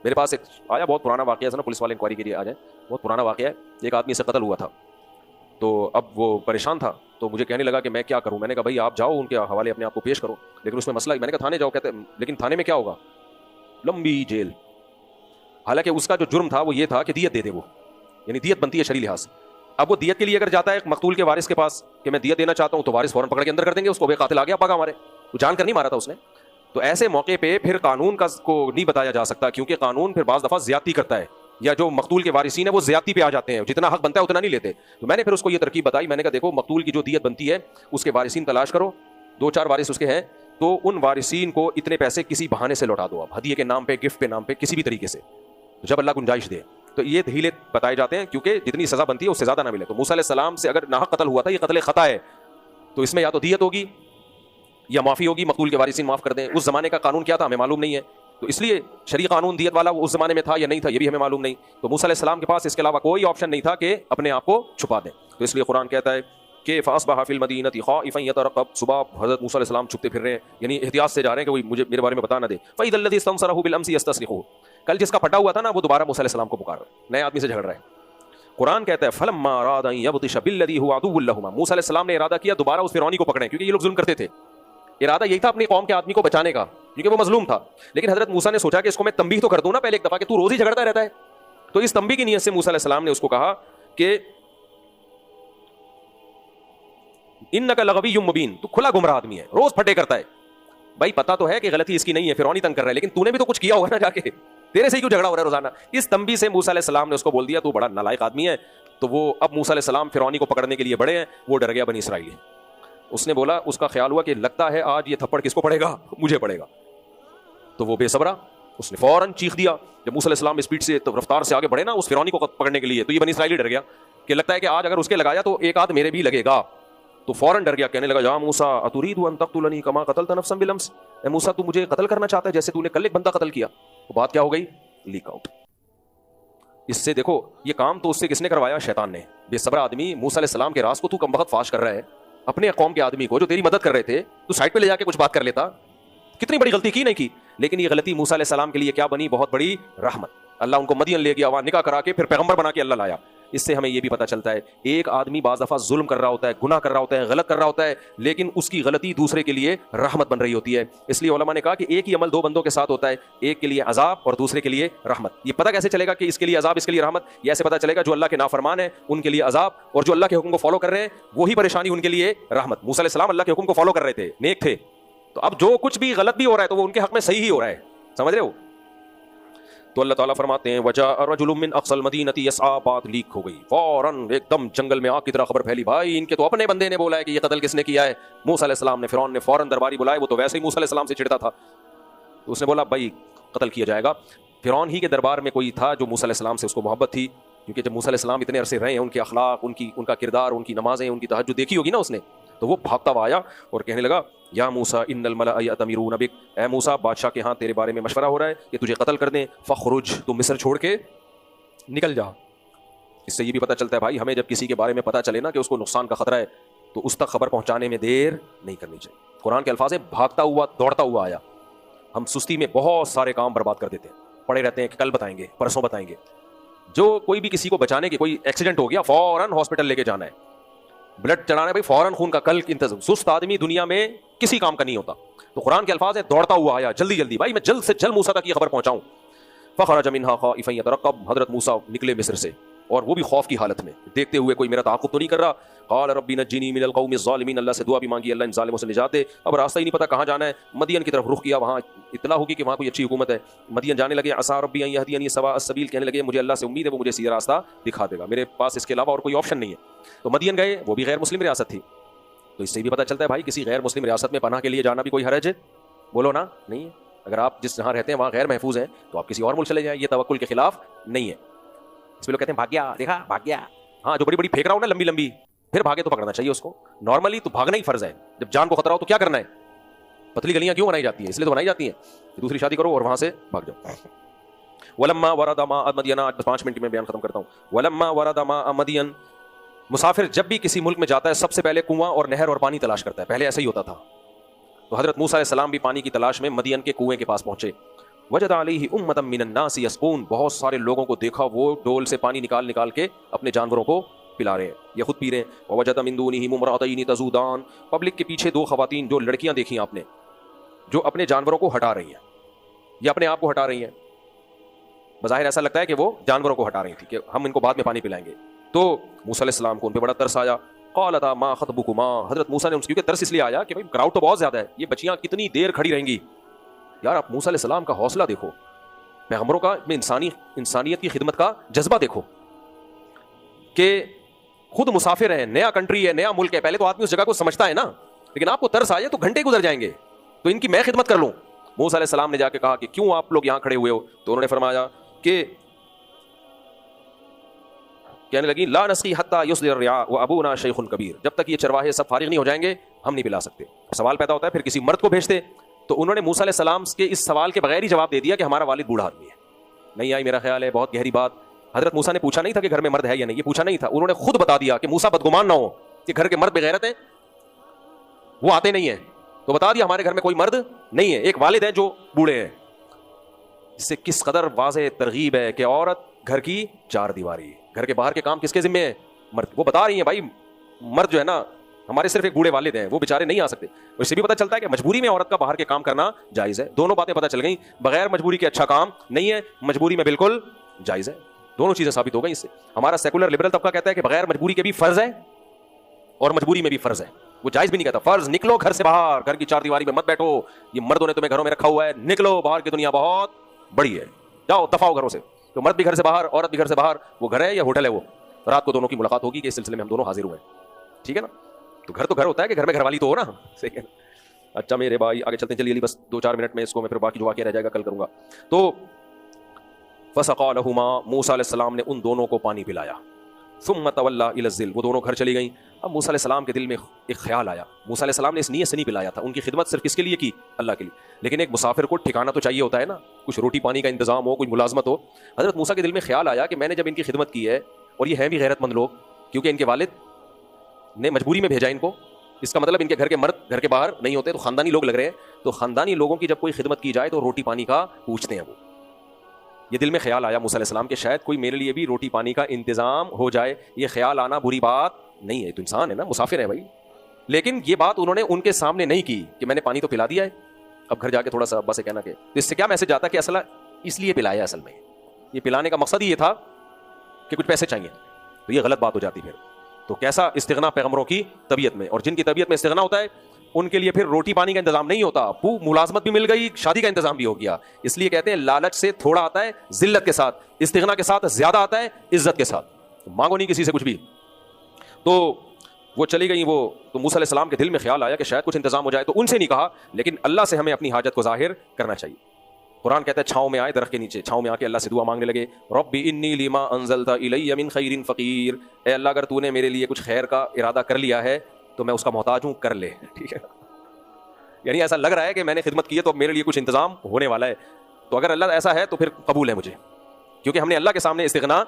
میرے پاس ایک آیا بہت پرانا واقعہ ہے نا, پولیس والے انکوائری کے لیے آ جائیں, بہت پرانا واقعہ ہے. ایک آدمی سے قتل ہوا تھا, تو اب وہ پریشان تھا, تو مجھے کہنے لگا کہ میں کیا کروں. میں نے کہا بھائی آپ جاؤ ان کے حوالے اپنے آپ کو پیش کرو, لیکن اس میں مسئلہ, میں نے کہا تھانے جاؤ. کہتے لیکن تھانے میں کیا ہوگا, لمبی جیل. حالانکہ اس کا جو جرم تھا وہ یہ تھا کہ دیت دے دے وہ, یعنی دیت بنتی ہے شرعی لحاظ سے. اب وہ دیت کے لیے اگر جاتا ہے مقتول کے وارث کے پاس کہ میں دیت دینا چاہتا ہوں, تو وارث فوراً پکڑ کے اندر کر دیں گے اس کو, بے قاتل آ گیا پاگا ہمارے, وہ جان کر نہیں مارا تھا اس نے. تو ایسے موقع پہ پھر قانون کا کو نہیں بتایا جا سکتا, کیونکہ قانون پھر بعض دفعہ زیادتی کرتا ہے, یا جو مقتول کے وارثین ہیں وہ زیادتی پہ آ جاتے ہیں, جتنا حق بنتا ہے اتنا نہیں لیتے. تو میں نے پھر اس کو یہ ترکیب بتائی, میں نے کہا دیکھو مقتول کی جو دیت بنتی ہے اس کے وارثین تلاش کرو, 2-4 وارث اس کے ہیں, تو ان وارثین کو اتنے پیسے کسی بہانے سے لوٹا دو, اب ہدیے کے نام پہ, گفٹ کے نام پہ, کسی بھی طریقے سے, جب اللہ گنجائش دے. تو یہ ہیلے بتائے جاتے ہیں, کیونکہ جتنی سزا بنتی ہے اس سے زیادہ نہ ملے. تو موسیٰ علیہ السلام سے اگر ناحق قتل ہوا تھا, یہ قتل خطا ہے, تو اس میں یا تو دیت ہوگی یا معافی ہوگی, مقتول کے وارثین معاف کر دیں. اس زمانے کا قانون کیا تھا ہمیں معلوم نہیں ہے, تو اس لیے شرعی قانون دیت والا اس زمانے میں تھا یا نہیں تھا یہ بھی ہمیں معلوم نہیں. تو موسیٰ علیہ السلام کے پاس اس کے علاوہ کوئی آپشن نہیں تھا کہ اپنے آپ کو چھپا دیں. تو اس لیے قرآن کہتا ہے کہ فاصبح فی المدینۃ خائفا یترقب, صبح حضرت موسیٰ علیہ السلام چھپتے پھر رہے ہیں, یعنی احتیاط سے جا رہے ہیں کہ کوئی مجھے میرے بارے میں بتا نہ دے. فاذا الذی استنصرہ بالامس یستصرخہ, کل جس کا پھٹا ہوا تھا نا وہ دوبارہ موسیٰ علیہ السلام کو پکار رہا ہے, نئے آدمی سے جھگڑ رہا ہے. قرآن کہتا ہے فلما اراد ان یبطش بالذی هو عدو لهما, موسیٰ علیہ السلام نے ارادہ کیا دوبارہ اس فرعونی کو پکڑیں, کیونکہ یہ لوگ ظلم کرتے تھے. ارادہ یہی تھا اپنی قوم کے آدمی کو بچانے کا, کیونکہ وہ مظلوم تھا. لیکن حضرت موسیٰ نے سوچا کہ اس کو میں تنبیہ تو کر دوں نا پہلے ایک دفعہ, کہ تو روز ہی جھگڑتا رہتا ہے. تو اس تنبیہ کی نیت سے موسیٰ علیہ السلام نے اس کو کہا کہ انک لغوی مبین, تو کھلا گمراہ آدمی ہے, روز پھٹے کرتا ہے. بھائی پتا تو ہے کہ غلطی اس کی نہیں ہے, فرعونی تنگ کر رہا ہے, لیکن تو نے بھی تو کچھ کیا ہوگا نا جا کے, تیرے سے ہی کیوں جھگڑا ہو رہا ہے روزانہ. اس تنبیہ سے موسیٰ علیہ السلام نے اس کو بول دیا تو بڑا نالائق آدمی ہے. تو وہ اب موسیٰ علیہ السلام فرعونی کو پکڑنے کے لیے بڑے ہیں, وہ ڈر گیا بنی اسرائیل. اس نے بولا, اس کا خیال ہوا کہ لگتا ہے آج یہ تھپڑ کس کو پڑے گا, مجھے پڑے گا. تو وہ بے صبرا, اس نے فوراً چیخ دیا. جب موسیٰ علیہ السلام اسپیڈ سے رفتار سے آگے بڑھے نا اس فرعونی کو پکڑنے کے لیے, تو یہ بنی اسرائیلی ڈر گیا کہ لگتا ہے کہ آج اگر اس کے لگایا تو ایک آدھ میرے بھی لگے گا. تو فوراً ڈر گیا, کہنے لگا یا موسیٰ اتريد ان تقتلنی کما قتلت نفسا بالامس, اے موسیٰ تو مجھے قتل کرنا چاہتا ہے جیسے تو نے کل ایک بندہ قتل کیا. تو بات کیا ہو گئی, لیک آؤٹ. اس سے دیکھو یہ کام تو اس سے کس نے کروایا, شیطان نے. بے صبر آدمی, موسیٰ علیہ السلام کے راز کو تو کم وقت فاش کر رہا ہے, اپنے قوم کے آدمی کو جو تیری مدد کر رہے تھے تو سائڈ پہ لے جا کے کچھ بات کر لیتا. کتنی بڑی غلطی کی نہیں کی, لیکن یہ غلطی موسیٰ علیہ السلام کے لیے کیا بنی, بہت بڑی رحمت. اللہ ان کو مدین لے گیا, وہاں نکاح کرا کے پھر پیغمبر بنا کے اللہ لایا. اس سے ہمیں یہ بھی پتہ چلتا ہے ایک آدمی بعض دفعہ ظلم کر رہا ہوتا ہے, گناہ کر رہا ہوتا ہے, غلط کر رہا ہوتا ہے, لیکن اس کی غلطی دوسرے کے لیے رحمت بن رہی ہوتی ہے. اس لیے علماء نے کہا کہ ایک ہی عمل 2 بندوں کے ساتھ ہوتا ہے, ایک کے لیے عذاب اور دوسرے کے لیے رحمت. یہ پتہ کیسے چلے گا کہ اس کے لیے عذاب اس کے لیے رحمت, یہ ایسے پتہ چلے گا جو اللہ کے نافرمان ہیں ان کے لیے عذاب, اور جو اللہ کے حکم کو فالو کر رہے ہیں وہی پریشانی ان کے لیے رحمت. موسیٰ علیہ السلام اللہ کے حکم کو فالو کر رہے تھے, نیک تھے, تو اب جو کچھ بھی غلط بھی ہو رہا ہے تو وہ ان کے حق میں صحیح ہی ہو رہا ہے, سمجھ رہے ہو. تو اللہ تعالیٰ فرماتے ہیں وجاء رجل من اقصى المدینہ یسعی, بات لیک ہو گئی فوراً ایک دم جنگل میں آگ کی طرح خبر پھیلی, بھائی ان کے تو اپنے بندے نے بولا ہے کہ یہ قتل کس نے کیا ہے. موسیٰ علیہ السلام نے, فرعون نے فوراً درباری بلائے, وہ تو ویسے ہی موسیٰ علیہ السلام سے چڑھتا تھا. تو اس نے بولا بھائی قتل کیا جائے گا. فرعون ہی کے دربار میں کوئی تھا جو موسیٰ علیہ السلام سے اس کو محبت تھی, کیونکہ جب موسیٰ علیہ السلام اتنے عرصے رہے ہیں, ان کے اخلاق, ان کا کردار, ان کی نمازیں, ان کی تہجد دیکھی ہوگی نا اس نے, تو وہ بھاگتا ہوا آیا اور کہنے لگا یا موسیٰ ان الملأ یأتمرون بک, اے موسیٰ بادشاہ کے ہاں تیرے بارے میں مشورہ ہو رہا ہے کہ تجھے قتل کر دیں, فخرج, تو مصر چھوڑ کے نکل جا. اس سے یہ بھی پتہ چلتا ہے بھائی ہمیں جب کسی کے بارے میں پتہ چلے نا کہ اس کو نقصان کا خطرہ ہے تو اس تک خبر پہنچانے میں دیر نہیں کرنی چاہیے. قرآن کے الفاظ ہے بھاگتا ہوا دوڑتا ہوا آیا. ہم سستی میں بہت سارے کام برباد کر دیتے ہیں, پڑے رہتے ہیں کہ کل بتائیں گے, پرسوں بتائیں گے. جو کوئی بھی کسی کو بچانے کی, کوئی ایکسیڈنٹ ہو گیا فوراً ہاسپٹل لے کے جانا ہے, بلڈ چڑھانا ہے بھائی فوراً خون کا, کل انتظام. سست آدمی دنیا میں کسی کام کا نہیں ہوتا. تو قرآن کے الفاظ ہے دوڑتا ہوا آیا, جلدی جلدی, بھائی میں جلد سے جلد موسیٰ تک یہ خبر پہنچاؤں. فخرج منها خائفا يترقب, حضرت موسیٰ نکلے مصر سے اور وہ بھی خوف کی حالت میں, دیکھتے ہوئے کوئی میرا تعاقب تو نہیں کر رہا. قال ربی نجنی من القوم الظالمین, اللہ سے دعا بھی مانگی اللہ ان ظالموں سے نجات دے. اب راستہ ہی نہیں پتا کہاں جانا ہے, مدین کی طرف رخ کیا, وہاں اطلاع ہوگی کہ وہاں کوئی اچھی حکومت ہے. مدین جانے لگے, عسیٰ ربی ان یہدینی سواء السبیل, کہنے لگے مجھے اللہ سے امید ہے وہ مجھے سیدھا راستہ دکھا دے گا, میرے پاس اس کے علاوہ اور کوئی آپشن نہیں ہے. تو مدین گئے, وہ بھی غیر مسلم ریاست تھی. تو اس سے بھی پتہ چلتا ہے بھائی کسی غیر مسلم ریاست میں پناہ کے لیے جانا بھی کوئی حرج ہے, بولو نا, نہیں ہے. اگر آپ جس جہاں رہتے ہیں وہاں غیر محفوظ ہیں تو آپ کسی اور ملک چلے جائیں, یہ توکل کے خلاف نہیں ہے. اس میں لوگ کہتے ہیں بھاگ گیا, دیکھا بھاگ گیا. ہاں جو بڑی بڑی پھینک رہا ہو نا لمبی لمبی, پھر بھاگے تو پکڑنا چاہیے اس کو. نارملی تو بھاگنا ہی فرض ہے, جب جان کو خطرہ ہو تو کیا کرنا ہے. پتلی گلیاں کیوں بنائی جاتی ہیں, اس لیے تو بنائی جاتی ہیں دوسری شادی کرو اور وہاں سے بھاگ جاؤ. ولما ورد ماء مدین, 5 منٹ میں بیان ختم کرتا ہوں. ولما ورد ماء مدین, مسافر جب بھی کسی ملک میں جاتا ہے سب سے پہلے کنواں اور نہر اور پانی تلاش کرتا ہے, پہلے ایسا ہی ہوتا تھا. تو حضرت موسیٰ علیہ السلام بھی پانی کی تلاش میں مدین کے کنویں کے پاس پہنچے. وجد علیہ امۃ من الناس یسقون، بہت سارے لوگوں کو دیکھا وہ ڈول سے پانی نکال نکال کے اپنے جانوروں کو پلا رہے ہیں یا خود پی رہے ہیں. ووجد من دونہم امرأتین تذودان، پبلک کے پیچھے دو خواتین جو لڑکیاں دیکھی آپ نے جو اپنے جانوروں کو ہٹا رہی ہیں یا اپنے آپ کو ہٹا رہی ہیں. بظاہر ایسا لگتا ہے کہ وہ جانوروں کو ہٹا رہی تھی کہ ہم ان کو بعد میں پانی پلائیں گے. تو موسیٰ علیہ السلام کو ان پہ بڑا ترس آیا. قالتا ما خطبکما، حضرت موسیٰ نے ان سے، کیونکہ ترس اس لیے آیا کہ بھائی کراؤڈ تو بہت زیادہ ہے، یہ بچیاں کتنی دیر کھڑی رہیں گی. یار آپ موسیٰ علیہ السلام کا حوصلہ دیکھو، پیغمبروں کا میں انسانیت کی خدمت کا جذبہ دیکھو کہ خود مسافر ہیں، نیا کنٹری ہے، نیا ملک ہے، پہلے تو آدمی اس جگہ کو سمجھتا ہے نا، لیکن آپ کو ترس آئے تو گھنٹے گزر جائیں گے، تو ان کی میں خدمت کر لوں. موسیٰ علیہ السلام نے جا کے کہا کہ کیوں آپ لوگ یہاں کھڑے ہوئے ہو؟ تو انہوں نے فرمایا کہ کہنے لگی لا نسقی حتی یصدر الرعاء وابونا شیخ کبیر، جب تک یہ چرواہے سب فارغ نہیں ہو جائیں گے ہم نہیں پلا سکتے. سوال پیدا ہوتا ہے پھر کسی مرد کو بھیجتے، تو انہوں نے موسیٰ علیہ السلام کے اس سوال کے بغیر ہی جواب دے دیا کہ ہمارا والد بوڑھا آدمی ہے. نہیں آئی میرا خیال ہے بہت گہری بات. حضرت موسیٰ نے پوچھا نہیں تھا کہ گھر میں مرد ہے یا نہیں، یہ پوچھا نہیں تھا، انہوں نے خود بتا دیا کہ موسیٰ بدگمان نہ ہو کہ گھر کے مرد بغیرت ہیں، وہ آتے نہیں ہیں، تو بتا دیا ہمارے گھر میں کوئی مرد نہیں ہے، ایک والد ہے جو بوڑھے ہیں. اس سے کس قدر واضح ترغیب ہے کہ عورت گھر کی چار دیواری، گھر کے باہر کے کام کس کے ذمے ہیں؟ مرد. وہ بتا رہی ہیں بھائی مرد جو ہے نا ہمارے صرف ایک بوڑھے والد ہیں، وہ بیچارے نہیں آ سکتے. اس سے بھی پتہ چلتا ہے کہ مجبوری میں عورت کا باہر کے کام کرنا جائز ہے. دونوں باتیں پتہ چل گئیں، بغیر مجبوری کے اچھا کام نہیں ہے، مجبوری میں بالکل جائز ہے. دونوں چیزیں ثابت ہو گئیں اس سے. ہمارا سیکولر لبرل طبقہ کہتا ہے کہ بغیر مجبوری کے بھی فرض ہے اور مجبوری میں بھی فرض ہے، وہ جائز بھی نہیں کہتا. فرض نکلو گھر سے باہر، گھر کی چار دیواری میں مت بیٹھو، یہ مردوں نے تمہیں گھروں میں رکھا ہوا ہے، نکلو باہر کی دنیا بہت بڑی ہے، جاؤ دفاع ہو گھروں سے. تو مرد بھی گھر سے باہر، عورت بھی گھر سے باہر. وہ گھر ہے یا ہوٹل ہے؟ وہ رات کو دونوں کی ملاقات ہوگی کہ اس سلسلے میں ہم دونوں حاضر ہوئے ہیں. ٹھیک ہے نا؟ تو گھر ہوتا ہے کہ گھر میں گھر والی تو ہو نا. صحیح ہے. اچھا میرے بھائی آگے چلتے ہیں، چلیے بس 2-4 منٹ میں اس کو میں پھر باقی جو واقعہ رہ جائے گا کل کروں گا. تو فسقا لہما، موسیٰ علیہ السلام نے ان دونوں کو پانی پلایا. ثم تولی الی الظل، وہ دونوں گھر چلی گئیں. اب موسیٰ علیہ السلام کے دل میں ایک خیال آیا. موسیٰ علیہ السلام نے اس نیت سے نہیں پلایا تھا، ان کی خدمت صرف کس کے لیے کی؟ اللہ کے لیے. لیکن ایک مسافر کو ٹھکانا تو چاہیے ہوتا ہے نا، کچھ روٹی پانی کا انتظام ہو، کوئی ملازمت ہو. حضرت موسیٰ کے دل میں خیال آیا کہ میں نے جب ان کی خدمت کی ہے، اور یہ ہیں بھی غیرت مند لوگ کیونکہ ان کے والد نے مجبوری میں بھیجا ان کو، اس کا مطلب ان کے گھر کے مرد گھر کے باہر نہیں ہوتے، تو خاندانی لوگ لگ رہے ہیں. تو خاندانی لوگوں کی جب کوئی خدمت کی جائے تو روٹی پانی کا پوچھتے ہیں. وہ یہ دل میں خیال آیا موسیٰ علیہ السلام کہ شاید کوئی میرے لیے بھی روٹی پانی کا انتظام ہو جائے. یہ خیال آنا بری بات نہیں ہے، تو انسان ہے نا، مسافر ہے بھائی. لیکن یہ بات انہوں نے ان کے سامنے نہیں کی کہ میں نے پانی تو پلا دیا ہے، اب گھر جا کے تھوڑا سا ابا سے کہنا کہ. تو اس سے کیا میسج آتا ہے کہ اصل اس لیے پلایا، اصل میں یہ پلانے کا مقصد ہی یہ تھا کہ کچھ پیسے چاہیے. تو یہ غلط بات ہو جاتی پھر. تو کیسا استغنا پیغمبروں کی طبیعت میں، اور جن کی طبیعت میں استغنا ہوتا ہے ان کے لیے پھر روٹی پانی کا انتظام نہیں ہوتا، ملازمت بھی مل گئی، شادی کا انتظام بھی ہو گیا. اس لیے کہتے ہیں لالچ سے تھوڑا آتا ہے ذلت کے ساتھ، استغنا کے ساتھ زیادہ آتا ہے عزت کے ساتھ. مانگو نہیں کسی سے کچھ بھی. تو وہ چلی گئی. وہ تو موسیٰ علیہ السلام کے دل میں خیال آیا کہ شاید کچھ انتظام ہو جائے، تو ان سے نہیں کہا، لیکن اللہ سے ہمیں اپنی حاجت کو ظاہر کرنا چاہیے. قرآن کہتا ہے چھاؤں میں آئے، درخت کے نیچے چھاؤں میں آ کے اللہ سے دعا مانگنے لگے. رب انی لما انزلت الی من خیر فقیر، اے اللہ اگر تو نے میرے لیے کچھ خیر کا ارادہ کر لیا ہے تو میں اس کا محتاج ہوں، کر لے. ٹھیک ہے، یعنی ایسا لگ رہا ہے کہ میں نے خدمت کی ہے تو اب میرے لیے کچھ انتظام ہونے والا ہے. تو اگر اللہ ایسا ہے تو پھر قبول ہے مجھے، کیونکہ ہم نے اللہ کے سامنے استغنا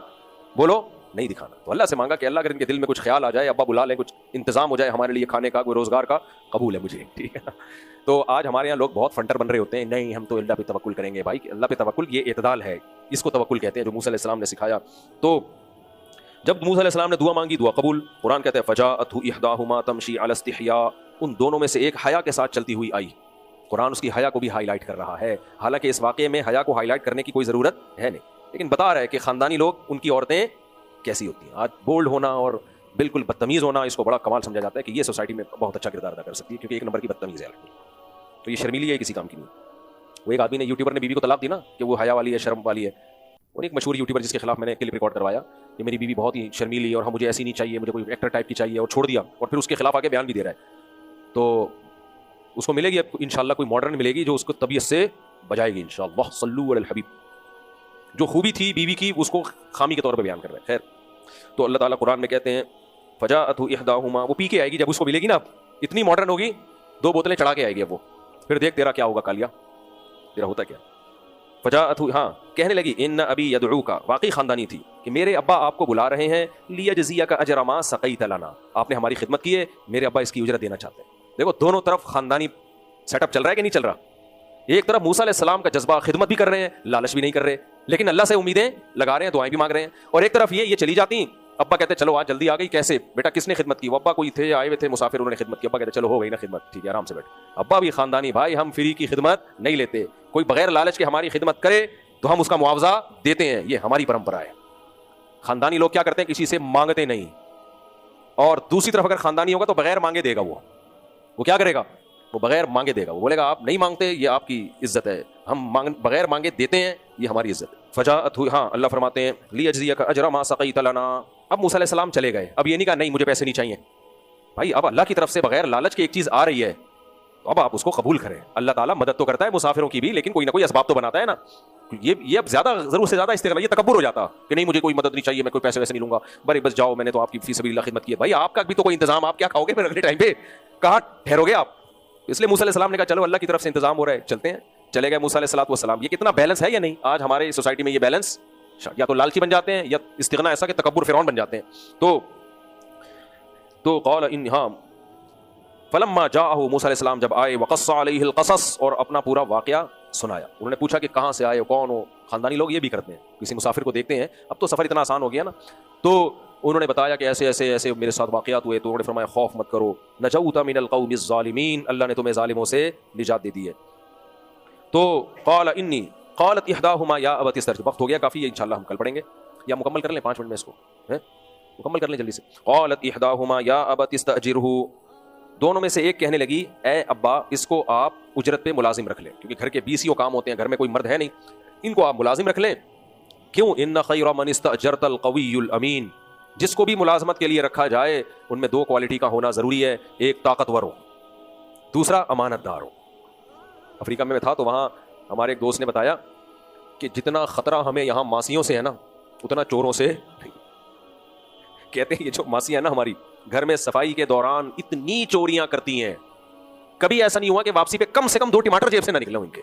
بولو نہیں دکھانا. تو اللہ سے مانگا کہ اللہ اگر ان کے دل میں کچھ خیال آ جائے، ابا بلا لیں، کچھ انتظام ہو جائے ہمارے لیے کھانے کا، کوئی روزگار کا، قبول ہے مجھے. ٹھیک ہے. تو آج ہمارے یہاں لوگ بہت فنٹر بن رہے ہوتے ہیں، نہیں ہم تو اللہ پہ توکل کریں گے. بھائی اللہ پہ توکل یہ اعتدال ہے، اس کو توکل کہتے ہیں جو موسیٰ علیہ السلام نے سکھایا. تو جب موسیٰ علیہ السلام نے دعا مانگی، دعا قبول. قرآن کہتا ہے فجاءته احداهما تمشي على استحياء، ان دونوں میں سے ایک حیا کے ساتھ چلتی ہوئی آئی. قرآن اس کی حیا کو بھی ہائی لائٹ کر رہا ہے، حالانکہ اس واقعے میں حیا کو ہائی لائٹ کرنے کی کوئی ضرورت ہے نہیں، لیکن بتا رہا ہے کہ خاندانی لوگ ان کی عورتیں کیسی ہوتی ہیں. آج بولڈ ہونا اور بالکل بدتمیز ہونا اس کو بڑا کمال سمجھا جاتا ہے کہ یہ سوسائٹی میں بہت اچھا کردار ادا کر سکتی ہے، کیونکہ ایک نمبر کی بدتمیز ہے. تو یہ شرمیلی ہے، کسی کام کی نہیں. وہ ایک آدمی نے یوٹیوبر نے بیوی کو طلاق دی نا کہ وہ حیا والی ہے، شرم والی ہے. اور ایک مشہور یوٹیوبر جس کے خلاف میں نے کلپ ریکارڈ کروایا کہ میری بیوی بہت ہی شرمیلی اور ہم مجھے ایسی نہیں چاہیے، مجھے کوئی ایکٹر ٹائپ کی چاہیے، اور چھوڑ دیا، اور پھر اس کے خلاف آگے بیان بھی دے رہا ہے. تو اس کو ملے گی انشاءاللہ کوئی ماڈرن ملے گی جو اس کو طبیعت سے بجائے گی انشاءاللہ. صلو علی الحبیب. جو خوبی تھی بیوی کی اس کو خامی کے طور پہ بیان کر رہے ہیں. خیر، تو اللہ تعالیٰ قرآن میں کہتے ہیں فجاءته احداهما، وہ پی کے آئے گی، جب اس کو ملے گی نا اتنی ماڈرن ہوگی، 2 بوتلیں چڑھا کے آئے گی. اب وہ پھر دیکھ تیرا کیا ہوگا کالیا، تیرا ہوتا کیا. فجاءته، ہاں کہنے لگی ان ابی یدعوک، واقعی خاندانی تھی کہ میرے ابا آپ کو بلا رہے ہیں، لیجزیک اجر ما سقیت لنا، آپ نے ہماری خدمت کی ہے، میرے ابا اس کی اجرت دینا چاہتے ہیں. دیکھو دونوں طرف خاندانی سیٹ اپ چل رہا ہے کہ نہیں چل رہا. ایک طرف موسیٰ علیہ السلام کا جذبہ خدمت بھی کر رہے ہیں, لالچ بھی نہیں کر رہے, لیکن اللہ سے امیدیں لگا رہے ہیں, دعائیں بھی مانگ رہے ہیں. اور ایک طرف یہ چلی جاتی, ابا کہتے چلو آج جلدی آ گئی, کیسے بیٹا کس نے خدمت کی؟ وہ ابا کوئی تھے آئے ہوئے تھے مسافر, انہوں نے خدمت کی. ابا کہتے چلو ہو گئی نا خدمت, ٹھیک ہے آرام سے بیٹھ. ابا بھی خاندانی بھائی, ہم فری کی خدمت نہیں لیتے, کوئی بغیر لالچ کے ہماری خدمت کرے تو ہم اس کا معاوضہ دیتے ہیں, یہ ہماری پرمپرا ہے. خاندانی لوگ کیا کرتے ہیں, کسی سے مانگتے نہیں. اور دوسری طرف اگر خاندانی ہوگا تو بغیر مانگے دے گا, وہ کیا کرے گا, وہ بغیر مانگے دے گا. وہ بولے گا آپ نہیں مانگتے, یہ آپ کی عزت ہے, ہم بغیر مانگے دیتے ہیں, یہ ہماری عزت ہے. فجاءت, ہاں اللہ فرماتے ہیں لیجزیک اجر ما سقیت لنا. اب موسیٰ علیہ السلام چلے گئے, اب یہ نہیں کہا نہیں مجھے پیسے نہیں چاہیے. بھائی اب اللہ کی طرف سے بغیر لالچ کے ایک چیز آ رہی ہے تو اب آپ اس کو قبول کریں. اللہ تعالیٰ مدد تو کرتا ہے مسافروں کی بھی, لیکن کوئی نہ کوئی اسباب تو بناتا ہے نا. یہ اب زیادہ ضرورت سے زیادہ استغلال, یہ تکبر ہو جاتا کہ نہیں مجھے کوئی مدد نہیں چاہیے, میں کوئی پیسے ویسے نہیں لوں گا, بھائی بس جاؤ, میں نے تو آپ کی فی سبیل اللہ خدمت کی ہے. بھائی آپ کا بھی تو کوئی انتظام, آپ کیا کھاؤ گے پھر اگلے ٹائم پہ, کہاں ٹھہرو گے آپ؟ اس لیے موسیٰ علیہ السلام نے کہا چلو اللہ کی طرف سے انتظام ہو رہا ہے, چلتے ہیں. چلے گئے موسیٰ علیہ السلام. یہ کتنا بیلنس ہے یا نہیں آج ہمارے سوسائٹی میں؟ یہ بیلنس یا تو لالچی بن جاتے ہیں یا استغنا ایسا کہ تکبر فرعون بن جاتے ہیں. تو قال ان, ہاں فلما جاءہ, موسیٰ علیہ السلام جب آئے, وقص علیہ القصص, اور اپنا پورا واقعہ سنایا. انہوں نے پوچھا کہ کہاں سے آئے ہو, کون ہو؟ خاندانی لوگ یہ بھی کرتے ہیں, کسی مسافر کو دیکھتے ہیں, اب تو سفر اتنا آسان ہو گیا نا, تو انہوں نے بتایا کہ ایسے ایسے ایسے میرے ساتھ واقعات ہوئے. تو انہوں نے فرمایا خوف مت کرو, نجوت من القوم الظالمین, اللہ نے تمہیں ظالموں سے نجات دے دی ہے. تو قال انی, قالت احداہما یا ابت استرجع. وقت ہو گیا کافی, یہ انشاءاللہ ہم کل پڑھیں گے, یا مکمل کر لیں 5 منٹ میں اس کو, مکمل کر لیں جلدی سے. قالت احداہما یا ابت استاجرہ, دونوں میں سے ایک کہنے لگی اے ابا اس کو آپ اجرت پہ ملازم رکھ لیں, کیونکہ گھر کے 20 کام ہوتے ہیں, گھر میں کوئی مرد ہے نہیں, ان کو آپ ملازم رکھ لیں. کیوں؟ ان خیر من استاجرت القوی الامین, جس کو بھی ملازمت کے لیے رکھا جائے ان میں 2 کوالٹی کا ہونا ضروری ہے, ایک طاقتور ہو, دوسرا امانت دار ہو. افریقہ میں تھا تو وہاں ہمارے ایک دوست نے بتایا کہ جتنا خطرہ ہمیں یہاں ماسیوں سے ہے نا, اتنا چوروں سے نہیں. کہتے ہیں یہ جو ماسی ہے نا ہماری, گھر میں صفائی کے دوران اتنی چوریاں کرتی ہیں, کبھی ایسا نہیں ہوا کہ واپسی پہ کم سے کم 2 ٹماٹر جیب سے نہ نکلے ان کے,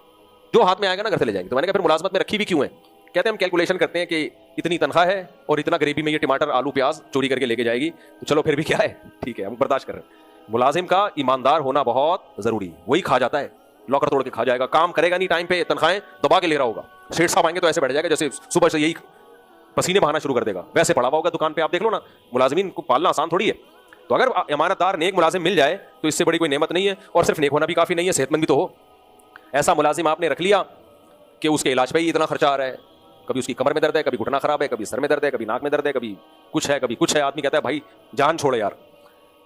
جو ہاتھ میں آئے گا نا گھر سے لے جائیں گے. تو میں نے کہا پھر ملازمت میں رکھی بھی کیوں ہے؟ کہتے ہیں ہم کیلکولیشن کرتے ہیں کہ اتنی تنخواہ ہے اور اتنا غریبی میں یہ ٹماٹر آلو پیاز چوری کر کے لے کے جائے گی, تو چلو پھر بھی کیا ہے, ٹھیک ہے ہم برداشت کر رہے ہیں. ملازم کا ایماندار ہونا بہت ضروری, وہی کھا جاتا ہے, لاکر توڑ کے کھا جائے گا, کام کرے گا نہیں ٹائم پہ, تنخواہیں دبا کے لے رہا ہوگا. سیٹ صاحب آئیں گے تو ایسے بیٹھ جائے گا جیسے صبح سے یہی پسینے بہانا شروع کر دے گا, ویسے پڑا ہوا ہوگا دکان پہ. آپ دیکھ لو نا, ملازمین کو پالنا آسان تھوڑی ہے. تو اگر امانت دار نیک ملازم مل جائے تو اس سے بڑی کوئی نعمت نہیں ہے. اور صرف نیک ہونا بھی کافی نہیں ہے, صحت مند بھی تو ہو. ایسا ملازم آپ نے رکھ لیا کہ اس کے علاج پہ ہی اتنا خرچہ آ رہا ہے, کبھی اس کی کمر میں درد ہے, کبھی گھٹنا خراب ہے, کبھی سر میں درد ہے, کبھی ناک میں درد ہے, کبھی کچھ ہے کبھی کچھ ہے. آدمی کہتا ہے بھائی جان چھوڑے یار.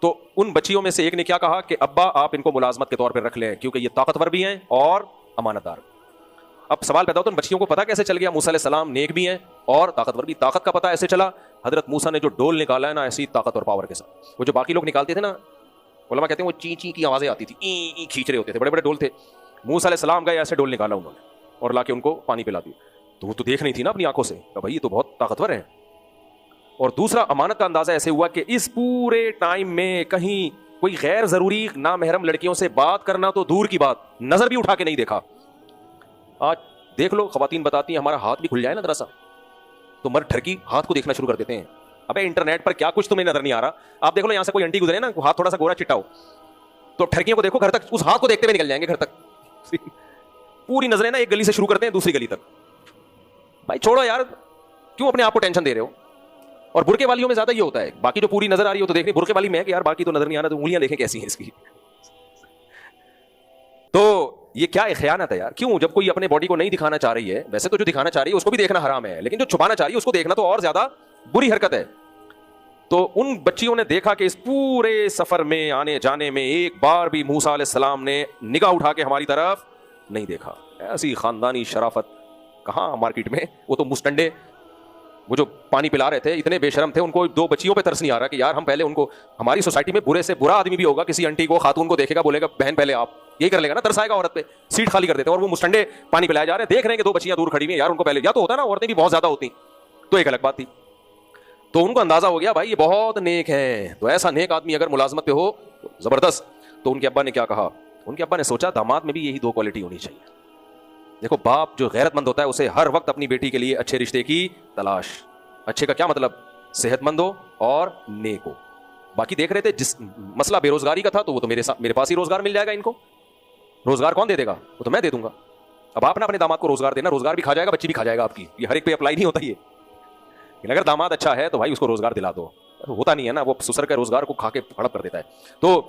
تو ان بچیوں میں سے ایک نے کیا کہا کہ ابا آپ ان کو ملازمت کے طور پہ رکھ لیں, کیونکہ یہ طاقتور بھی ہیں اور امانت دار. اب سوال پیدا ہوتا ہے ان بچیوں کو پتا کیسے چل گیا موسیٰ علیہ السلام نیک بھی ہیں اور طاقتور بھی؟ طاقت کا پتا ایسے چلا, حضرت موسیٰ نے جو ڈول نکالا ہے نا, ایسی طاقت اور پاور کے ساتھ. وہ جو باقی لوگ نکالتے تھے نا, علماء کہتے ہیں وہ چی چی کی آوازیں آتی تھی, ای کھینچ رہے ہوتے تھے, بڑے بڑے ڈول تھے. موسیٰ علیہ السلام گئے, ایسے ڈول نکالا انہوں نے اور لا کے ان کو پانی پلا دیا. تو وہ تو دیکھ نہیں تھی نا اپنی آنکھوں سے کہ بھائی یہ تو بہت طاقتور ہیں. اور دوسرا امانت کا اندازہ ایسے ہوا کہ اس پورے ٹائم میں کہیں کوئی غیر ضروری نامحرم لڑکیوں سے بات کرنا تو دور کی بات, نظر بھی اٹھا کے نہیں دیکھا. آج دیکھ لو خواتین بتاتی ہیں ہمارا ہاتھ بھی کھل جائے نا ذرا سا تو مرد ٹھرکی ہاتھ کو دیکھنا شروع کر دیتے ہیں. ابے انٹرنیٹ پر کیا کچھ تمہیں نظر نہیں آ رہا. آپ دیکھ لو یہاں سے کوئی انٹی گزرے نا, ہاتھ تھوڑا سا گورا چٹا ہو, تو ٹھرکیوں کو دیکھو گھر تک اس ہاتھ کو دیکھتے ہوئے نکل جائیں گے گھر تک. پوری نظریں نا ایک گلی سے شروع کرتے ہیں دوسری گلی تک. بھائی چھوڑو یار, کیوں اپنے آپ کو ٹینشن دے رہے ہو؟ اور برقے والیوں میں زیادہ یہ ہوتا ہے, باقی جو پوری نظر آ رہی ہو تو دیکھنی, برقے والی میں ہے کہ یار باقی تو نظر نہیں آ رہا, تو انگلیاں دیکھیں کیسی ہیں اس کی. تو یہ کیا خیانت ہے یار. کیوں؟ جب کوئی اپنے باڈی کو نہیں دکھانا چاہ رہی ہے, ویسے تو جو دکھانا چاہ رہی ہے اس کو بھی دیکھنا حرام ہے, لیکن جو چھپانا چاہ رہی ہے اس کو دیکھنا تو اور زیادہ بری حرکت ہے. تو ان بچیوں نے دیکھا کہ اس پورے سفر میں آنے جانے میں ایک بار بھی موسیٰ علیہ السلام نے نگاہ اٹھا کے ہماری طرف نہیں دیکھا. ایسی خاندانی شرافت کہاں مارکیٹ میں. وہ تو مسٹنڈے, وہ جو پانی پلا رہے تھے اتنے بے شرم تھے, ان کو 2 بچیوں پہ ترس نہیں آ رہا کہ یار ہم پہلے ان کو, ہماری سوسائٹی میں برے سے برا آدمی بھی ہوگا, کسی انٹی کو خاتون کو دیکھے گا بولے گا بہن پہلے آپ, یہی کر لے گا نا, ترس آئے گا عورت پہ, سیٹ خالی کر دیتے. اور وہ مسٹنڈے پانی پلائے جا رہے ہیں, دیکھ رہے ہیں کہ 2 بچیاں دور کھڑی ہوئی ہیں, یار ان کو پہلے, یا تو ہوتا نا عورتیں بھی بہت زیادہ ہوتی تو ایک الگ بات تھی. تو ان کو اندازہ ہو گیا بھائی یہ بہت نیک ہیں, تو ایسا نیک آدمی اگر ملازمت پہ ہو تو زبردست. تو ان کے ابا نے کیا کہا, ان کے ابا نے سوچا داماد میں بھی یہی 2 کوالٹی ہونی چاہیے. دیکھو باپ جو غیرت مند ہوتا ہے اسے ہر وقت اپنی بیٹی کے لیے اچھے رشتے کی تلاش. اچھے کا کیا مطلب؟ صحت مند ہو اور نیک ہو. باقی دیکھ رہے تھے جس مسئلہ بے روزگاری کا تھا, تو وہ تو میرے پاس ہی روزگار مل جائے گا, ان کو روزگار کون دے دے گا, وہ تو میں دے دوں گا. اب آپ نا اپنے داماد کو روزگار دینا, روزگار بھی کھا جائے گا, بچی بھی کھا جائے گا آپ کی, یہ ہر ایک پہ اپلائی نہیں ہوتا یہ. لیکن اگر داماد اچھا ہے تو بھائی اس کو روزگار دلا دو. ہوتا نہیں ہے نا, وہ سسر کا روزگار کو کھا کے ہڑپ کر دیتا ہے. تو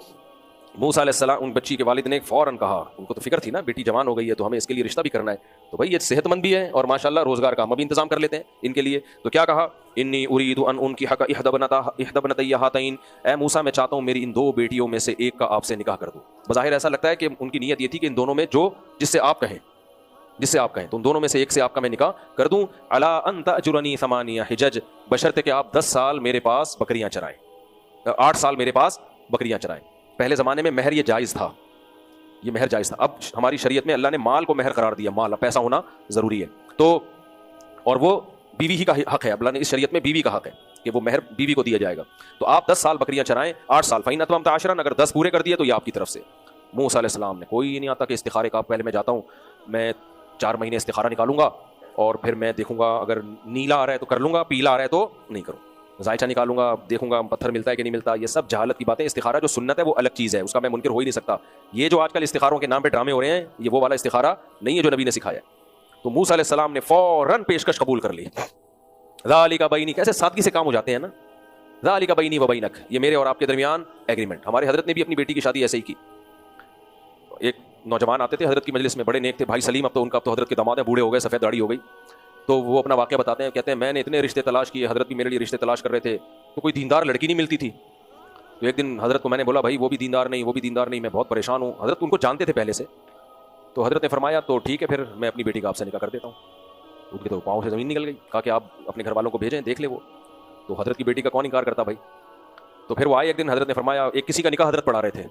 موسیٰ علیہ السلام, ان بچی کے والد نے فوراً کہا, ان کو تو فکر تھی نا بیٹی جوان ہو گئی ہے تو ہمیں اس کے لیے رشتہ بھی کرنا ہے, تو بھائی یہ صحت مند بھی ہے اور ماشاءاللہ روزگار کا ہم بھی انتظام کر لیتے ہیں ان کے لیے. تو کیا کہا, انی ارید ان انکحک احدی ابنتی ہاتین, اے موسیٰ میں چاہتا ہوں میری ان دو بیٹیوں میں سے ایک کا آپ سے نکاح کر دوں. بظاہر ایسا لگتا ہے کہ ان کی نیت یہ تھی کہ ان دونوں میں جو جس سے آپ کہیں تو ان دونوں میں سے ایک سے آپ کا میں نکاح کر دوں. الا ان تاجرنی ثمانیہ حجج, بشرطے کہ آپ 10 سال میرے پاس بکریاں چرائیں, 8 سال میرے پاس بکریاں چرائیں. پہلے زمانے میں مہر یہ جائز تھا, یہ مہر جائز تھا. اب ہماری شریعت میں اللہ نے مال کو مہر قرار دیا, مال پیسہ ہونا ضروری ہے. تو اور وہ بیوی ہی کا حق ہے, اللہ نے اس شریعت میں بیوی کا حق ہے کہ وہ مہر بیوی کو دیا جائے گا. تو آپ 10 سال بکریاں چرائیں, 8 سال. فإن أتممت عشرا, اگر 10 پورے کر دیے تو یہ آپ کی طرف سے. موسیٰ علیہ السلام نے, کوئی نہیں آتا کہ استخارے کا, پہلے میں جاتا ہوں, میں 4 مہینے استخارہ نکالوں گا اور پھر میں دیکھوں گا اگر نیلا آ رہا ہے تو کر لوں گا, پیلا آ رہا ہے تو نہیں کروں, ذائچہ نکالوں گا, دیکھوں گا پتھر ملتا ہے کہ نہیں ملتا. یہ سب جہالت کی باتیں. استخارہ جو سنت ہے وہ الگ چیز ہے, اس کا میں منکر ہو ہی نہیں سکتا. یہ جو آج کل استخاروں کے نام پہ ڈرامے ہو رہے ہیں, یہ وہ والا استخارہ نہیں ہے جو نبی نے سکھایا. تو موسیٰ علیہ السلام نے فوراً پیشکش قبول کر لی. ذالک بینی, کیسے سادگی سے کام ہو جاتے ہیں نا. ذالک بینی و بینک, یہ میرے اور آپ کے درمیان ایگریمنٹ. ہمارے حضرت نے بھی اپنی بیٹی کی شادی ایسے ہی کی. ایک نوجوان آتے تھے حضرت کی مجلس میں, بڑے نیک تھے, بھائی سلیم, اب تو ان کا تو حضرت کے داماد ہیں, بوڑھے ہو گئے, سفید داڑھی ہو گئی. تو وہ اپنا واقعہ بتاتے ہیں, کہتے ہیں میں نے اتنے رشتے تلاش کیے, حضرت بھی میرے لیے رشتے تلاش کر رہے تھے, تو کوئی دیندار لڑکی نہیں ملتی تھی. تو ایک دن حضرت کو میں نے بولا, بھائی وہ بھی دیندار نہیں, وہ بھی دیندار نہیں, میں بہت پریشان ہوں. حضرت ان کو جانتے تھے پہلے سے. تو حضرت نے فرمایا تو ٹھیک ہے, پھر میں اپنی بیٹی کا آپ سے نکاح کر دیتا ہوں. ان کے تو پاؤں سے زمین نکل گئی. کہا کہ آپ اپنے گھر والوں کو بھیجیں, دیکھ لے وہ. تو حضرت کی بیٹی کا کون انکار کرتا بھائی. تو پھر وہ آئے ایک دن, حضرت نے فرمایا, ایک کسی کا نکاح حضرت پڑھا رہے تھے,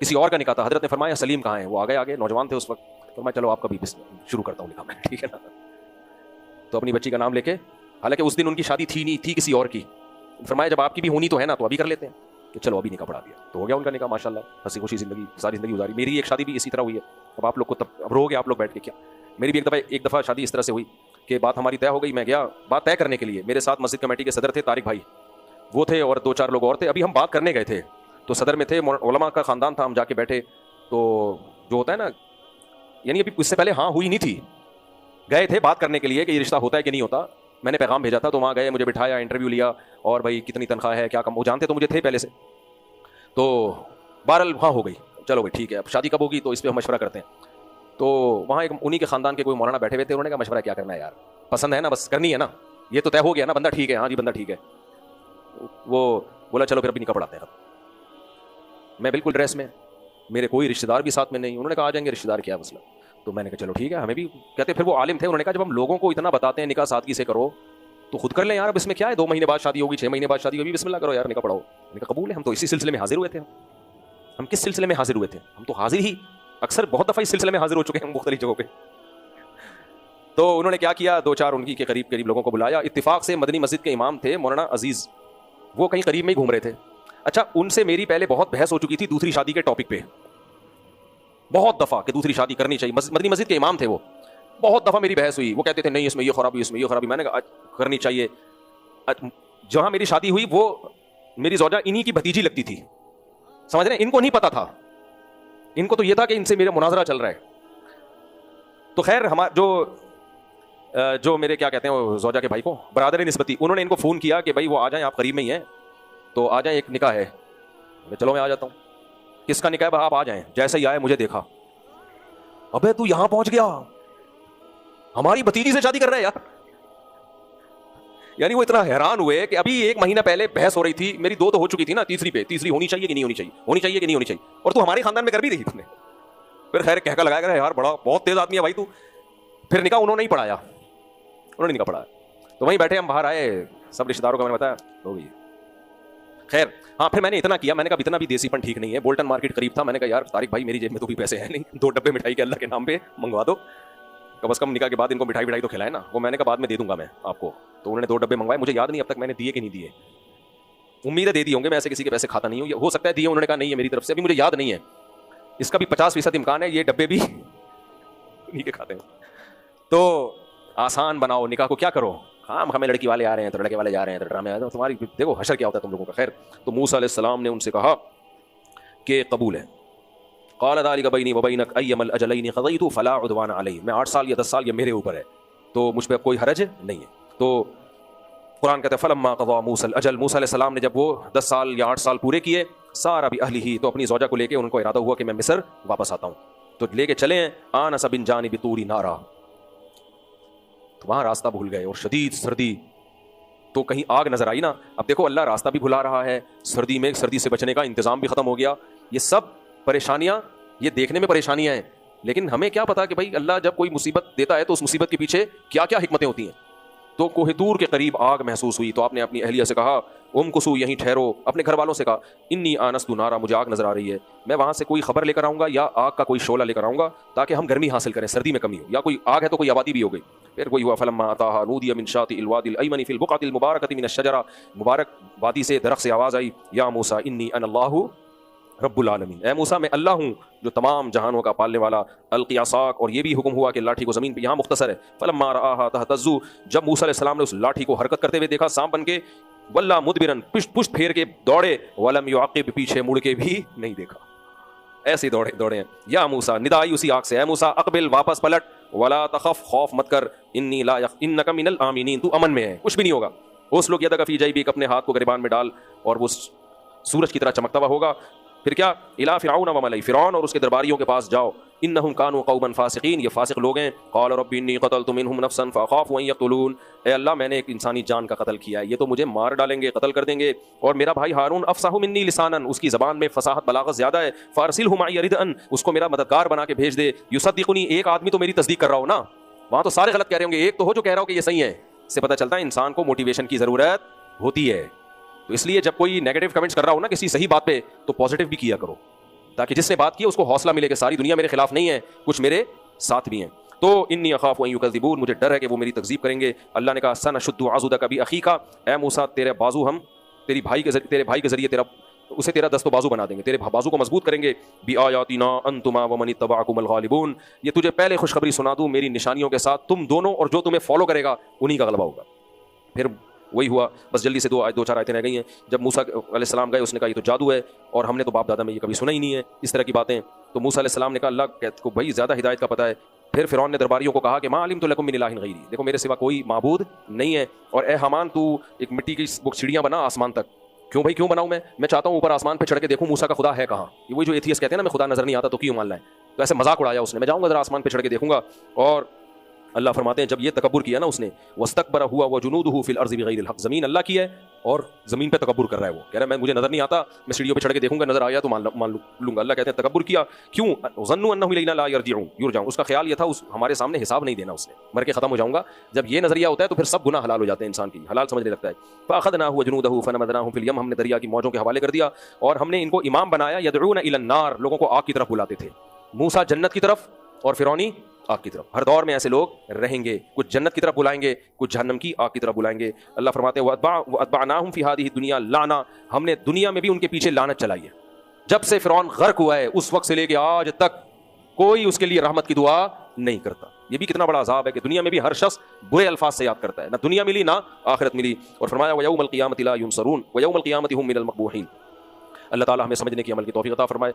کسی اور کا نکاح تھا. حضرت نے فرمایا سلیم کہاں ہیں, وہ آگے نوجوان تھے اس وقت. فرمایا چلو آپ کا بھی شروع کرتا ہوں نکاح میں, ٹھیک ہے نا. تو اپنی بچی کا نام لے کے, حالانکہ اس دن ان کی شادی تھی نہیں, تھی کسی اور کی. فرمایا جب آپ کی بھی ہونی تو ہے نا, تو ابھی کر لیتے ہیں. کہ چلو ابھی نکاح پڑھا دیا, تو ہو گیا ان کا نکاح ماشاءاللہ, ہنسی خوشی زندگی, ساری زندگی گزاری. میری ایک شادی بھی اسی طرح ہوئی ہے. اب آپ لوگ کو اب رو گے آپ لوگ بیٹھ کے, کیا میری بھی ایک دفعہ شادی اس طرح سے ہوئی کہ بات ہماری طے ہو گئی. میں گیا بات طے کرنے کے لیے, میرے ساتھ مسجد کمیٹی کے صدر تھے طارق بھائی, وہ تھے, اور 2-4 لوگ اور تھے. ابھی ہم بات کرنے گئے تھے, تو صدر میں تھے, علماء کا خاندان تھا. ہم جا کے بیٹھے, تو جو ہوتا ہے نا, یعنی ابھی اس سے پہلے ہاں ہوئی نہیں تھی, گئے تھے بات کرنے کے لیے کہ یہ رشتہ ہوتا ہے کہ نہیں ہوتا. میں نے پیغام بھیجا تھا, تو وہاں گئے, مجھے بٹھایا, انٹرویو لیا, اور بھائی کتنی تنخواہ ہے, کیا کم, وہ جانتے تو مجھے تھے پہلے سے. تو بہرحال ہاں ہو گئی, چلو بھائی ٹھیک ہے, اب شادی کب ہوگی تو اس پہ ہم مشورہ کرتے ہیں. تو وہاں ایک انہی کے خاندان کے کوئی مولانا بیٹھے ہوئے تھے, انہوں نے کہا مشورہ کیا کرنا ہے یار, پسند ہے نا, بس کرنی ہے نا, یہ تو طے ہو گیا نا, بندہ ٹھیک ہے, ہاں جی بندہ ٹھیک ہے. وہ بولا چلو پھر ابھی نکاح پڑھاتے ہیں. میں بالکل ڈریس میں, میرے کوئی رشتہ دار بھی ساتھ میں نہیں. انہوں نے کہا آ جائیں گے رشتہ دار, کیا مسئلہ. تو میں نے کہا چلو ٹھیک ہے, ہمیں بھی کہتے. پھر وہ عالم تھے, انہوں نے کہا جب ہم لوگوں کو اتنا بتاتے ہیں نکاح سادگی سے کرو, تو خود کر لیں یار, اب اس میں کیا ہے, 2 مہینے بعد شادی ہوگی, 6 مہینے بعد شادی ہوگی, بسم اللہ کرو یار, نکاح پڑھاؤ. میں نے کہا قبول ہے, ہم تو اسی سلسلے میں حاضر ہوئے تھے. ہم کس سلسلے میں حاضر ہوئے تھے, ہم تو حاضر ہی اکثر بہت دفعہ اس سلسلے میں حاضر ہو چکے ہیں مختلف جگہوں پہ. تو انہوں نے کیا کیا, 2-4 ان کی کے قریب لوگوں کو بلایا. اتفاق سے مدنی مسجد کے امام تھے مولانا عزیز, وہ کہیں قریب میں ہی گھوم رہے تھے. اچھا, ان سے میری پہلے بہت بحث ہو چکی تھی دوسری شادی کے ٹاپک پہ, بہت دفعہ, کہ دوسری شادی کرنی چاہیے. مدنی مسجد کے امام تھے وہ, بہت دفعہ میری بحث ہوئی. وہ کہتے تھے نہیں اس میں یہ خرابی, اس میں یہ خرابی. میں نے کہا کرنی چاہیے. جہاں میری شادی ہوئی وہ میری زوجہ انہی کی بھتیجی لگتی تھی, سمجھ رہے ہیں, ان کو نہیں پتا تھا, ان کو تو یہ تھا کہ ان سے میرا مناظرہ چل رہا ہے. تو خیر جو میرے کیا کہتے ہیں وہ زوجہ کے بھائی کو, برادر نسبتی, انہوں نے ان کو فون کیا کہ بھائی وہ آ جائیں, آپ قریب میں ہی ہیں, تو آ جائیں, ایک نکاح ہے. چلو میں آ جاتا ہوں. کس کا نکاح ہے, آپ آ جائیں. جیسے ہی آئے مجھے دیکھا, ابے تو یہاں پہنچ گیا, ہماری بھتیجی سے شادی کر رہا ہے یار. یعنی وہ اتنا حیران ہوئے کہ ابھی 1 مہینہ پہلے بحث ہو رہی تھی, میری 2 تو ہو چکی تھی نا, تیسری ہونی چاہیے کہ نہیں ہونی چاہیے, ہونی چاہیے کہ نہیں ہونی چاہیے, اور تو ہمارے خاندان میں کر بھی رہی تھی. پھر خیر کہہ کر لگایا کہ یار بہت تیز آدمی ہے بھائی تو. پھر نکاح انہوں نے ہی پڑھایا, انہوں نے نکاح پڑھایا. تو وہیں بیٹھے ہم, باہر آئے, سب رشتہ داروں کا میں نے بتایا, ہو گئی. خیر ہاں, پھر میں نے اتنا کیا, میں نے کہا اتنا بھی دیسی پن ٹھیک نہیں ہے. بولٹن مارکیٹ قریب تھا, میں نے کہا یار طارق بھائی میری جیب میں تو بھی پیسے ہیں نہیں, 2 ڈبے مٹھائی کے اللہ کے نام پہ منگوا دو, کم از کم نکاح کے بعد ان کو مٹھائی تو کھلائے نا. وہ میں نے کہا بعد میں دے دوں گا میں آپ کو. تو انہوں نے 2 ڈبے منگوائے, مجھے یاد نہیں اب تک میں نے دیے کہ نہیں دیے, امید ہے دے دی ہوں گے, میں ایسے کسی کے پیسے کھاتا نہیں ہوں, ہو سکتا ہے دیے. انہوں نے کہا نہیں ہے میری طرف سے, ابھی مجھے یاد نہیں ہے, اس کا بھی 50% امکان ہے, یہ ڈبے بھی نہیں کے کھاتے ہیں. تو آسان بناؤ نکاح کو, کیا کرو, ہاں ہمیں لڑکی والے آ رہے ہیں تو لڑکے والے جا رہے ہیں, تو ڈرامے آ رہے ہیں, تمہاری دیکھو حشر کیا ہوتا ہے تم لوگوں کا. خیر تو موسیٰ علیہ السلام نے ان سے کہا کہ قبول ہے, قال ذلك بینی و بینک ایما الاجلین قضیت فلا عدوان علی، میں 8 سال یا 10 سال یہ میرے اوپر ہے تو مجھ پہ کوئی حرج نہیں ہے. تو قرآن کہتے ہیں فلما قضا موسیٰ الاجل، موسیٰ علیہ السلام نے جب وہ 10 سال یا 8 سال پورے کیے، سارا بأہلہ، تو اپنی زوجہ کو لے کے ان کو ارادہ ہوا کہ میں مصر واپس آتا ہوں، تو لے کے چلے ہیں. آنس من جانب طور نارا، تو وہاں راستہ بھول گئے اور شدید سردی، تو کہیں آگ نظر آئی نا. اب دیکھو اللہ راستہ بھی بھلا رہا ہے، سردی میں سردی سے بچنے کا انتظام بھی ختم ہو گیا. یہ سب پریشانیاں، یہ دیکھنے میں پریشانیاں ہیں، لیکن ہمیں کیا پتا کہ بھائی اللہ جب کوئی مصیبت دیتا ہے تو اس مصیبت کے پیچھے کیا کیا حکمتیں ہوتی ہیں. تو کوہ طور کے قریب آگ محسوس ہوئی تو آپ نے اپنی اہلیہ سے کہا امکثوا، یہیں ٹھہرو. اپنے گھر والوں سے کہا انی آنست نارا، مجھے آگ نظر آ رہی ہے، میں وہاں سے کوئی خبر لے کر آؤں گا یا آگ کا کوئی شعلہ لے کر آؤں گا تاکہ ہم گرمی حاصل کریں، سردی میں کمی ہو، یا کوئی آگ ہے تو کوئی آبادی بھی ہو گئی. پھر وہی ہوا فلما اتاها نودی من شاطئ الوادی الایمن فی البقعۃ المبارکۃ من الشجرہ، مبارک وادی سے درخت سے آواز آئی یا موسیٰ انی انا اللہ رب العالمین، اے موسیٰ میں اللہ ہوں جو تمام جہانوں کا پالنے والا. القی عصاک، اور یہ بھی حکم ہوا کہ لاٹھی کو زمین پہ، یہاں مختصر ہے. فلما رآہا تہتز، جب موسیٰ علیہ السلام نے اس لاٹھی کو حرکت کرتے ہوئے دیکھا سانپ بن کے، ولا مدبرن، پشت پھیر کے دوڑے، ولم یعقب، پیچھے مڑ کے بھی نہیں دیکھا، ایسے دوڑے ہیں. یا موسیٰ، ندا آئی اسی آگ سے، اے موسیٰ اقبل، واپس پلٹ، ولا تخف، خوف مت کر، انی لا انک من الآمنین، تو امن میں ہے، کچھ بھی نہیں ہوگا. اس لوگ یدک فی جیبک، اپنے ہاتھ کو گریبان میں ڈال اور وہ سورج کی طرح چمکتا ہوا ہوگا. پھر کیا، الی فرعون وملئہ، فرعون اور اس کے درباریوں کے پاس جاؤ، انہم کانوا قوما فاسقین، یہ فاسق لوگ ہیں. قال رب انی قتلت منہم نفسا فاخاف ان یقتلون، اے اللہ میں نے ایک انسانی جان کا قتل کیا ہے، یہ تو مجھے مار ڈالیں گے، قتل کر دیں گے. اور میرا بھائی ہارون افصح منی لسانا، اس کی زبان میں فصاحت بلاغت زیادہ ہے. فارسلہ معی ردا، اس کو میرا مددگار بنا کے بھیج دے. یصدقنی، ایک آدمی تو میری تصدیق کر رہا ہو نا، وہاں تو سارے غلط کہہ رہے ہوں گے، ایک تو ہو جو کہہ رہا ہو کہ یہ صحیح ہے. اس سے پتہ چلتا ہے انسان کو موٹیویشن کی ضرورت ہوتی ہے. تو اس لیے جب کوئی نیگیٹو کمنٹس کر رہا ہو نا کسی صحیح بات پہ، تو پازیٹیو بھی کیا کرو، تاکہ جس نے بات کی اس کو حوصلہ ملے کہ ساری دنیا میرے خلاف نہیں ہے، کچھ میرے ساتھ بھی ہیں. تو انی اخاف ان یکذبون، مجھے ڈر ہے کہ وہ میری تکذیب کریں گے. اللہ نے کہا سنشد عضدک باخیک، اے موسیٰ تیرے بازو ہم تیرے بھائی کے ذریعے تیرا دست و بازو بنا دیں گے، تیرے بازو کو مضبوط کریں گے. بآیاتنا انتما ومن اتبعکم الغالبون، یہ تجھے پہلے خوشخبری سنا دوں میری نشانیوں کے ساتھ، تم دونوں اور جو تمہیں فالو کرے گا انہی کا غلبہ ہوگا. پھر وہی ہوا، بس جلدی سے دو چار آیتیں رہ گئی ہیں. جب موسیٰ علیہ السلام گئے، اس نے کہا یہ تو جادو ہے اور ہم نے تو باپ دادا میں یہ کبھی سنا ہی نہیں ہے اس طرح کی باتیں. تو موسیٰ علیہ السلام نے کہا اللہ کو بھائی زیادہ ہدایت کا پتہ ہے. پھر فرعون نے درباریوں کو کہا کہ ما علمت لکم من الہ غیری، دیکھو میرے سوا کوئی معبود نہیں ہے، اور اے حامان تو ایک مٹی کی سیڑھیاں بنا آسمان تک. کیوں بھائی کیوں بناؤں میں چاہتا ہوں اوپر آسمان پہ چڑھ کے دیکھوں موسیٰ کا خدا ہے کہاں. یہ وہی جو ایتھیسٹ کہتے ہیں نا میں خدا نظر نہیں آتا تو کیوں ماننا ہے، تو ایسے مذاق اڑایا اس نے. میں جاؤں گا ذرا آسمان پہ چڑھ کے دیکھوں گا. اور اللہ فرماتے ہیں جب یہ تکبر کیا نا اس نے، واستکبر ہوا وجنودہ فی الارض بغیر الحق، زمین اللہ کی ہے اور زمین پہ تکبر کر رہا ہے. وہ کہہ رہا ہے میں مجھے نظر نہیں آتا، میں سیڑھیوں پہ چڑھ کے دیکھوں گا، نظر آیا تو مان لوں گا. اللہ کہتے ہیں تکبر کیا کیوں، ظنوا انہ الینا لا یرجعون، اس کا خیال یہ تھا ہمارے سامنے حساب نہیں دینا، اس نے مر کے ختم ہو جاؤں گا. جب یہ نظریہ ہوتا ہے تو پھر سب گناہ حلال ہو جاتے ہیں، انسان کی حلال سمجھنے لگتا ہے. فاخذناہ وجنودہ فنبذناہم فی الیم، ہم نے دریا کی موجوں کے حوالے کر دیا اور ہم نے ان کو امام بنایا. یدعون الی النار، لوگوں کو آگ کی طرف بلاتے تھے. موسیٰ جنت کی طرف اور فرعونی آگ کی طرف. ہر دور میں ایسے لوگ رہیں گے، کچھ جنت کی طرف بلائیں گے، کچھ جہنم کی آگ کی طرف بلائیں گے. اللہ فرماتے ہیں وَأَتْبَعْنَاهُمْ فِي هَذِهِ الدُّنْيَا لَعْنَةً، ہم نے دنیا میں بھی ان کے پیچھے لعنت چلائی ہے. جب سے فرعون غرق ہوا ہے اس وقت سے لے کے آج تک کوئی اس کے لیے رحمت کی دعا نہیں کرتا. یہ بھی کتنا بڑا عذاب ہے کہ دنیا میں بھی ہر شخص برے الفاظ سے یاد کرتا ہے، نہ دنیا ملی نہ آخرت ملی. اور فرمایا وَيَوْمَ الْقِيَامَةِ لَا يُنصَرُونَ وَيَوْمَ الْقِيَامَةِ هُمْ مِنَ الْمَقْبُوحِينَ. اللہ تعالی ہمیں سمجھنے کی عمل کی توفیق عطا فرمائے.